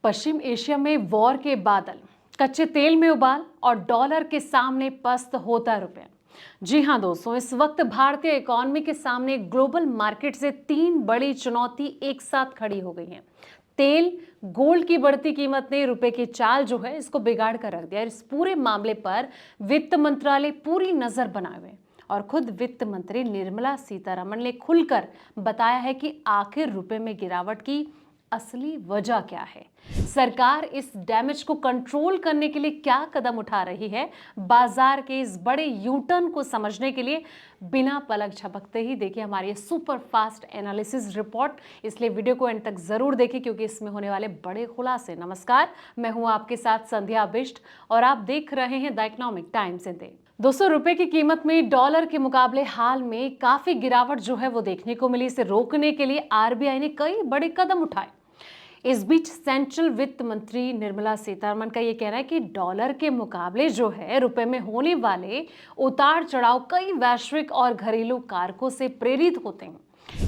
पश्चिम Asia में war के बादल, कच्चे तेल में उबाल और डॉलर के सामने पस्त होता रुपया। जी हां दोस्तों, इस वक्त भारतीय इकोनॉमी के सामने ग्लोबल मार्केट से तीन बड़ी चुनौती एक साथ खड़ी हो गई हैं। तेल, गोल्ड की बढ़ती कीमत ने रुपए की चाल जो है इसको बिगाड़ कर रख दिया। इस पूरे मामले पर वित्त मंत्रालय पूरी नजर बनाए हुए और खुद वित्त मंत्री निर्मला सीतारमण ने खुलकर बताया है कि आखिर रुपए में गिरावट की असली वजह क्या है। सरकार इस डैमेज को कंट्रोल करने के लिए क्या कदम उठा रही है, बाजार के इस बड़े यू टर्न को समझने के लिए बिना पलक झपकते ही देखिए हमारी सुपर फास्ट एनालिसिस रिपोर्ट। इसलिए वीडियो को एंड तक जरूर देखिए क्योंकि इसमें होने वाले बड़े खुलासे। नमस्कार, मैं हूं आपके साथ संध्या बिष्ट और आप देख रहे हैं द इकोनॉमिक टाइम्स इन। दोस्तों, रुपए की कीमत में डॉलर के मुकाबले हाल में काफी गिरावट जो है वो देखने को मिली। इसे रोकने के लिए आरबीआई ने कई बड़े कदम उठाए। इस बीच सेंट्रल वित्त मंत्री निर्मला सीतारमण का ये कहना है कि डॉलर के मुकाबले जो है रुपए में होने वाले उतार चढ़ाव कई वैश्विक और घरेलू कारकों से प्रेरित होते हैं।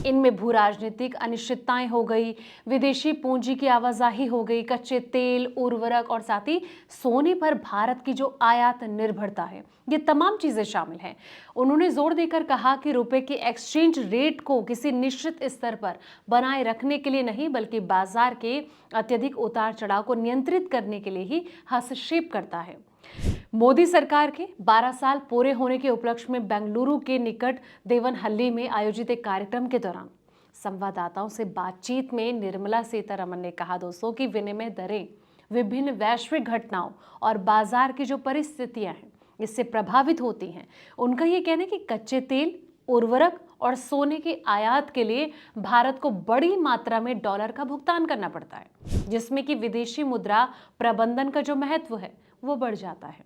इनमें भू राजनीतिक अनिश्चितताएं हो गई, विदेशी पूंजी की आवाजाही हो गई, कच्चे तेल, उर्वरक और साथ ही सोने पर भारत की जो आयात निर्भरता है, ये तमाम चीजें शामिल हैं। उन्होंने जोर देकर कहा कि रुपए के एक्सचेंज रेट को किसी निश्चित स्तर पर बनाए रखने के लिए नहीं बल्कि बाजार के अत्यधिक उतार चढ़ाव को नियंत्रित करने के लिए ही हस्तक्षेप करता है। मोदी सरकार के 12 साल पूरे होने के उपलक्ष्य में बेंगलुरु के निकट देवनहल्ली में आयोजित एक कार्यक्रम के दौरान संवाददाताओं से बातचीत में निर्मला सीतारमण ने कहा दोस्तों कि विनिमय दरें विभिन्न वैश्विक घटनाओं और बाजार की जो परिस्थितियां हैं इससे प्रभावित होती हैं। उनका ये कहना है कि कच्चे तेल, उर्वरक और सोने की आयात के लिए भारत को बड़ी मात्रा में डॉलर का भुगतान करना पड़ता है, जिसमें कि विदेशी मुद्रा प्रबंधन का जो महत्व है वो बढ़ जाता है।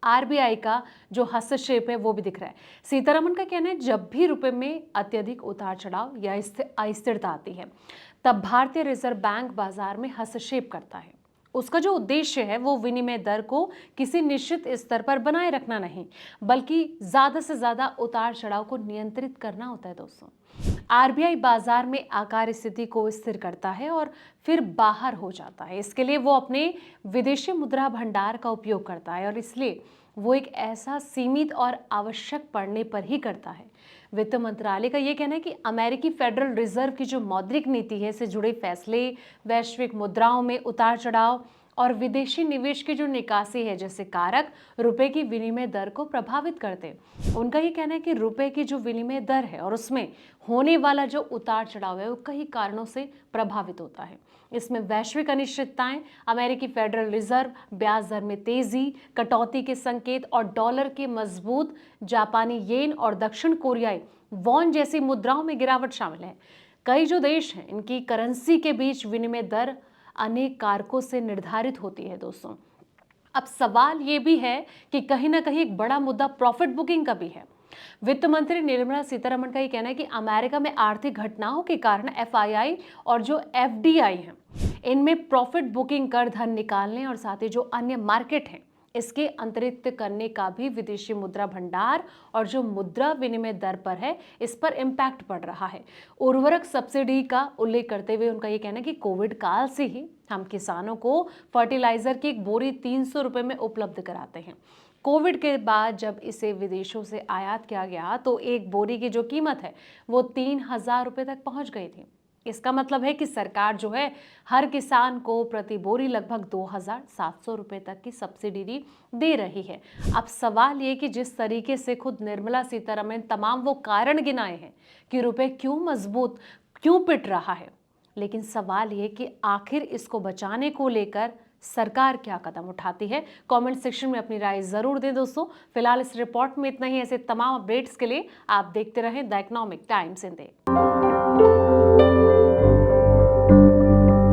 आरबीआई का जो हस्तक्षेप है वो भी दिख रहा है। सीतारमण का कहना है जब भी रुपए में अत्यधिक उतार चढ़ाव या अस्थिरता आती है तब भारतीय रिजर्व बैंक बाजार में हस्तक्षेप करता है। उसका जो उद्देश्य है वो विनिमय दर को किसी निश्चित स्तर पर बनाए रखना नहीं बल्कि ज्यादा से ज्यादा उतार चढ़ाव को नियंत्रित करना होता है। दोस्तों, आरबीआई बाजार में आकार स्थिति को स्थिर करता है और फिर बाहर हो जाता है। इसके लिए वो अपने विदेशी मुद्रा भंडार का उपयोग करता है और इसलिए वो एक ऐसा सीमित और आवश्यक पड़ने पर ही करता है। वित्त मंत्रालय का ये कहना है कि अमेरिकी फेडरल रिजर्व की जो मौद्रिक नीति है इससे जुड़े फैसले वैश्विक मुद्राओं में उतार चढ़ाव और विदेशी निवेश की जो निकासी है जैसे कारक रुपए की विनिमय दर को प्रभावित करते हैं। उनका ये कहना है कि रुपए की जो विनिमय दर है और उसमें होने वाला जो उतार चढ़ाव है वो कई कारणों से प्रभावित होता है। इसमें वैश्विक अनिश्चितताएं, अमेरिकी फेडरल रिजर्व, ब्याज दर में तेजी, कटौती के संकेत और डॉलर के मजबूत, जापानी येन और दक्षिण कोरियाई वॉन जैसी मुद्राओं में गिरावट शामिल है। कई जो देश हैं इनकी करेंसी के बीच विनिमय दर अनेक कारकों से निर्धारित होती है। दोस्तों, अब सवाल ये भी है कि कहीं ना कहीं एक बड़ा मुद्दा प्रॉफिट बुकिंग का भी है। वित्त मंत्री निर्मला सीतारमण का ये कहना है कि अमेरिका में आर्थिक घटनाओं के कारण एफआईआई और जो एफडीआई हैं इनमें प्रॉफिट बुकिंग कर धन निकालने और साथ ही जो अन्य मार्केट हैं इसके अंतरित करने का भी विदेशी मुद्रा भंडार और जो मुद्रा विनिमय दर पर है इस पर इम्पैक्ट पड़ रहा है। उर्वरक सब्सिडी का उल्लेख करते हुए उनका ये कहना है कि कोविड काल से ही हम किसानों को फर्टिलाइजर की एक बोरी 300 रुपये में उपलब्ध कराते हैं। कोविड के बाद जब इसे विदेशों से आयात किया गया तो एक बोरी की जो कीमत है वो 3000 रुपये तक पहुंच गई थी। इसका मतलब है कि सरकार जो है हर किसान को प्रति बोरी लगभग 2700 रुपये तक की सब्सिडी दे रही है। अब सवाल ये कि जिस तरीके से खुद निर्मला सीतारमण तमाम वो कारण गिनाए हैं कि रुपए क्यों मजबूत क्यों पिट रहा है, लेकिन सवाल ये कि आखिर इसको बचाने को लेकर सरकार क्या कदम उठाती है। कमेंट सेक्शन में अपनी राय जरूर दें। दोस्तों, फिलहाल इस रिपोर्ट में इतना ही। ऐसे तमाम अपडेट्स के लिए आप देखते रहें द इकोनॉमिक टाइम्स इन।